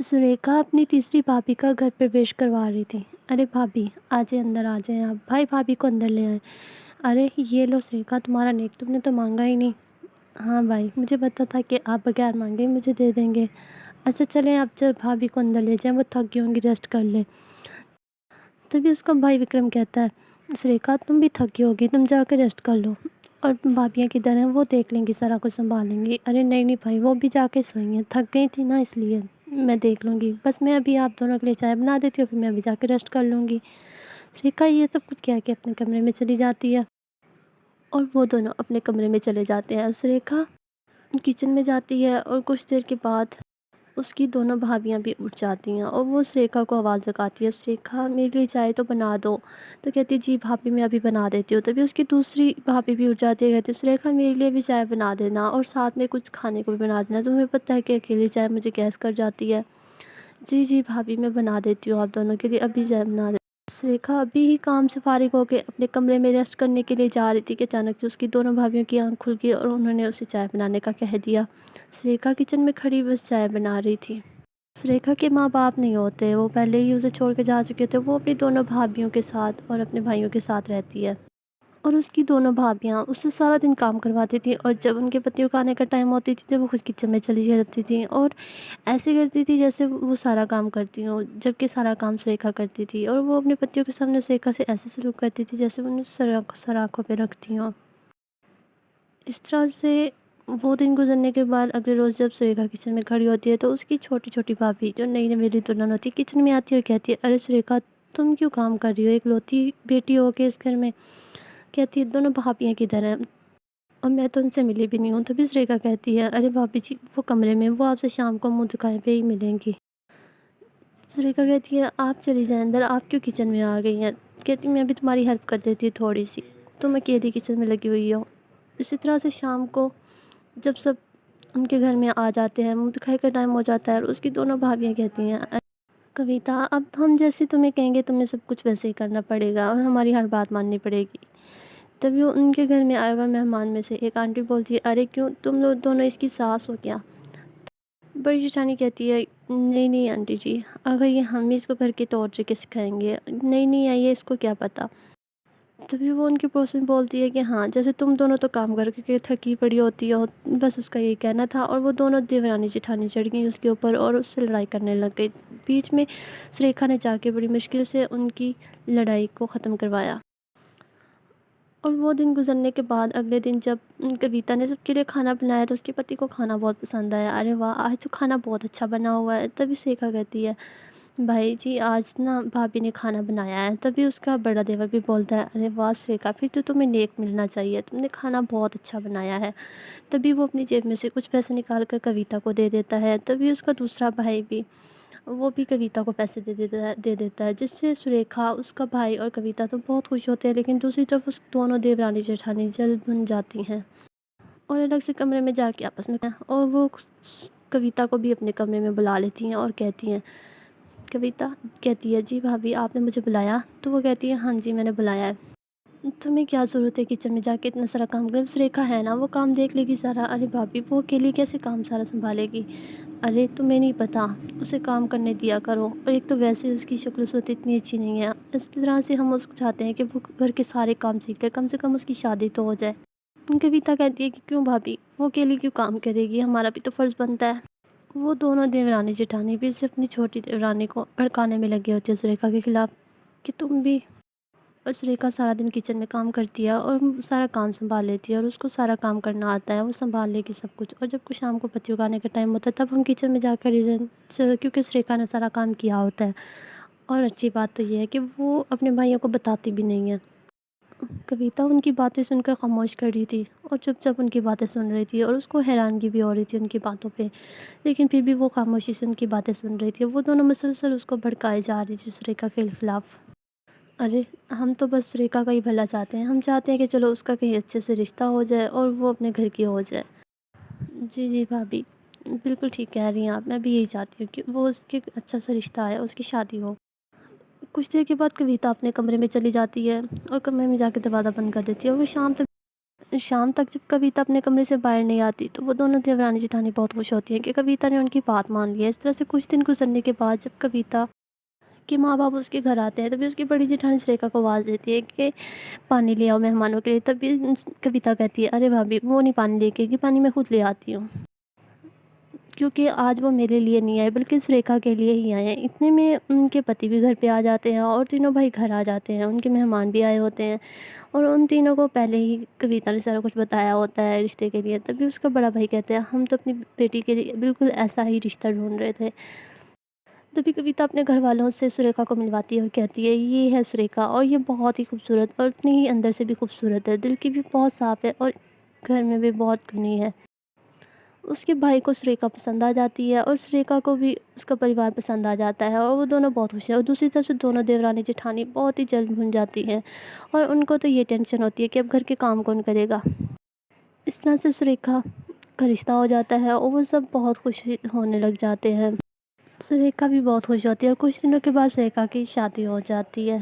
सुरेखा अपनी तीसरी भाभी का घर प्रवेश करवा रही थी। अरे भाभी, आ जाए, अंदर आ जाएं आप। भाई भाभी को अंदर ले आए। अरे ये लो सुरेखा, तुम्हारा नेक, तुमने तो मांगा ही नहीं। हाँ भाई, मुझे पता था कि आप बगैर मांगे मुझे दे देंगे। अच्छा चलें, आप जब भाभी को अंदर ले जाएं, वो थक गई होंगी, रेस्ट कर ले। तभी उसका भाई विक्रम कहता है, सुरेखा तुम भी थकी होगी, तुम जाकर रेस्ट कर लो। और भाभियाँ किधर हैं, वो देख लेंगी, सारा कुछ संभाल लेंगी। अरे नहीं नहीं भाई, वो भी जाके सोई हैं, थक गई थी ना, इसलिए मैं देख लूँगी। बस मैं अभी आप दोनों के लिए चाय बना देती हूँ, फिर मैं अभी जाके रेस्ट कर लूँगी। सुरेखा ये सब कुछ कह के अपने कमरे में चली जाती है और वो दोनों अपने कमरे में चले जाते हैं। सुरेखा किचन में जाती है और कुछ देर के बाद उसकी दोनों भाभियाँ भी उठ जाती हैं और वो सुरेखा को आवाज़ लगाती है, सुरेखा मेरे लिए चाय तो बना दो। तो कहती है, जी भाभी मैं अभी बना देती हूँ। तभी उसकी दूसरी भाभी भी उठ जाती है, कहती है, सुरेखा मेरे लिए भी चाय बना देना और साथ में कुछ खाने को भी बना देना, तुम्हें पता है कि अकेली चाय मुझे गैस कर जाती है। जी जी भाभी, मैं बना देती हूँ आप दोनों के लिए, अभी चाय बना दे। सुरेखा अभी ही काम से फारिग होकर अपने कमरे में रेस्ट करने के लिए जा रही थी कि अचानक से उसकी दोनों भाभियों की आंख खुल गई और उन्होंने उसे चाय बनाने का कह दिया। सुरेखा किचन में खड़ी बस चाय बना रही थी। सुरेखा के माँ बाप नहीं होते, वो पहले ही उसे छोड़ के जा चुके थे। वो अपनी दोनों भाभियों के साथ और अपने भाइयों के साथ रहती है और उसकी दोनों भाभियाँ उससे सारा दिन काम करवाती थी और जब उनके पतियों का आने का टाइम होती थी तो वो खुद किचन में चली जाती थी और ऐसे करती थी जैसे वो सारा काम करती हों, जबकि सारा काम सुरेखा करती थी। और वो अपने पतियों के सामने सुरेखा से ऐसे सलूक करती थी जैसे वो उन्हें सर आँखों पर रखती हों। इस तरह से वो दिन गुजरने के बाद अगले रोज़ जब सुरेखा किचन में खड़ी होती है तो उसकी छोटी छोटी भाभी जो नई नवेली दुल्हन होती है किचन में आती है और कहती है, अरे सुरेखा तुम क्यों काम कर रही हो, एक लौती बेटी हो के इस घर में। कहती है, दोनों भाभियाँ किधर हैं और मैं तो उनसे मिली भी नहीं हूँ। तभी सुरेखा कहती है, अरे भाभी जी वो कमरे में, वो आपसे शाम को मुँह दिखाए पे ही मिलेंगी। सुरेखा कहती है, आप चली जाएं अंदर, आप क्यों किचन में आ गई हैं। कहती, मैं भी तुम्हारी हेल्प कर देती हूँ थोड़ी सी, तुम अकेली किचन में लगी हुई हो। इसी तरह से शाम को जब सब उनके घर में आ जाते हैं, मुँह दिखाई का टाइम हो जाता है और उसकी दोनों भाभियाँ कहती हैं, कविता अब हम जैसे तुम्हें कहेंगे तुम्हें सब कुछ वैसे ही करना पड़ेगा और हमारी हर बात माननी पड़ेगी। तभी वो उनके घर में आए हुए मेहमान में से एक आंटी बोलती है, अरे क्यों, तुम लोग दोनों इसकी सास हो क्या। बड़ी जेठानी कहती है, नहीं नहीं आंटी जी, अगर ये हम ही इसको घर के तौर तरीके सिखाएंगे, नहीं नहीं आइए, इसको क्या पता। तभी वो उनकी पड़ोसन बोलती है कि हाँ, जैसे तुम दोनों तो काम करके थकी पड़ी होती हो। बस उसका यही कहना था और वो दोनों देवरानी जेठानी चढ़ गई उसके ऊपर और उससे लड़ाई करने लग गई। बीच में सुरेखा ने जाके बड़ी मुश्किल से उनकी लड़ाई को ख़त्म करवाया। और वो दिन गुजरने के बाद अगले दिन जब कविता ने सबके लिए खाना बनाया तो उसके पति को खाना बहुत पसंद आया। अरे वाह, आज तो खाना बहुत अच्छा बना हुआ है। तभी सुरेखा कहती है, भाई जी आज ना भाभी ने खाना बनाया है। तभी उसका बड़ा देवर भी बोलता है, अरे वाह सुरेखा, फिर तो तुम्हें नेक मिलना चाहिए, तुमने खाना बहुत अच्छा बनाया है। तभी वो अपनी जेब में से कुछ पैसे निकाल कर कविता को दे देता है। तभी उसका दूसरा भाई भी, वो भी कविता को पैसे दे देता है जिससे सुरेखा, उसका भाई और कविता तो बहुत खुश होते हैं। लेकिन दूसरी तरफ उस दोनों देवरानी जेठानी जल भुन जाती हैं और अलग से कमरे में जाके आपस में, और वो कविता को भी अपने कमरे में बुला लेती हैं और कहती हैं, कविता कहती है, जी भाभी आपने मुझे बुलाया। तो वो कहती है, हाँ जी मैंने बुलाया है। तुम्हें क्या ज़रूरत है किचन में जाके इतना सारा काम करने, सुरेखा है ना, वो काम देख लेगी सारा। अरे भाभी वो अकेली कैसे काम सारा संभालेगी। अरे तुम्हें नहीं पता, उसे काम करने दिया करो। और एक तो वैसे उसकी शक्ल सूरत इतनी अच्छी नहीं है, इस तरह से हम उसको चाहते हैं कि वो घर के सारे काम सीख ले, कम से कम उसकी शादी तो हो जाए। कविता कहती है कि क्यों भाभी, वो अकेली क्यों काम करेगी, हमारा भी तो फ़र्ज़ बनता है। वो दोनों देवरानी जेठानी भी सिर्फ अपनी छोटी देवरानी को भड़काने में लगे होते हैं सुरेखा के ख़िलाफ़ कि तुम भी। और सुरेखा सारा दिन किचन में काम करती है और सारा काम संभाल लेती है और उसको सारा काम करना आता है, वो संभाल लेगी सब कुछ। और जब कुछ शाम को पति उगाने का टाइम होता है तब हम किचन में जाकर क्योंकि सुरेखा ने सारा काम किया होता है। और अच्छी बात तो ये है कि वो अपने भाइयों को बताती भी नहीं है। कविता उनकी बातें सुनकर खामोश कर रही थी और चुपचाप उनकी बातें सुन रही थी और उसको हैरानगी भी हो रही थी उनकी बातों पे। लेकिन फिर भी वो खामोशी से उनकी बातें सुन रही थी। वो दोनों मुसलसल उसको भड़काए जा रही थी सुरेखा के खिलाफ़। अरे हम तो बस सुरेखा का ही भला चाहते हैं, हम चाहते हैं कि चलो उसका कहीं अच्छे से रिश्ता हो जाए और वो अपने घर की हो जाए। जी जी भाभी, बिल्कुल ठीक कह रही हैं आप, मैं भी यही चाहती हूँ कि वो उसके अच्छा सा रिश्ता आए, उसकी शादी हो। कुछ देर के बाद कविता अपने कमरे में चली जाती है और कमरे में जाकर दरवाज़ा बंद कर देती है और वो शाम तक شام تک جب کویتا اپنے کمرے سے باہر نہیں آتی تو وہ دونوں دیورانی جیٹھانی بہت خوش ہوتی ہیں کہ کویتا نے ان کی بات مان لی ہے۔ اس طرح سے کچھ دن گزرنے کے بعد جب کویتا کے ماں باپ اس کے گھر آتے ہیں تبھی اس کی بڑی جیٹھانی سریکھا کو آواز دیتی ہے کہ پانی لے آؤ مہمانوں کے لیے۔ تبھی کویتا کہتی ہے ارے بھابھی وہ نہیں پانی لے کے گی، پانی میں خود لے آتی ہوں، کیونکہ آج وہ میرے لیے نہیں آئے بلکہ سریکھا کے لیے ہی آئے ہیں۔ اتنے میں ان کے پتی بھی گھر پہ آ جاتے ہیں اور تینوں بھائی گھر آ جاتے ہیں، ان کے مہمان بھی آئے ہوتے ہیں اور ان تینوں کو پہلے ہی کویتا نے سارا کچھ بتایا ہوتا ہے رشتے کے لیے۔ تبھی اس کا بڑا بھائی کہتے ہیں ہم تو اپنی بیٹی کے لیے بالکل ایسا ہی رشتہ ڈھونڈ رہے تھے۔ تبھی کویتا اپنے گھر والوں سے سریکھا کو ملواتی ہے اور کہتی ہے یہ ہے سریکھا اور یہ بہت ہی خوبصورت اور اتنی ہی اندر سے بھی خوبصورت ہے، دل کی بھی بہت صاف ہے اور گھر میں بھی بہت گھنی ہے۔ اس کے بھائی کو سریکھا پسند آ جاتی ہے اور سریکھا کو بھی اس کا پریوار پسند آ جاتا ہے اور وہ دونوں بہت خوش ہیں۔ اور دوسری طرف سے دونوں دیورانی جیٹھانی بہت ہی جلد بھن جاتی ہیں اور ان کو تو یہ ٹینشن ہوتی ہے کہ اب گھر کے کام کون کرے گا۔ اس طرح سے سریکھا کا رشتہ ہو جاتا ہے اور وہ سب بہت خوش ہونے لگ جاتے ہیں۔ سریکھا بھی بہت خوش ہوتی ہے اور کچھ دنوں کے بعد سریکھا کی شادی ہو جاتی ہے۔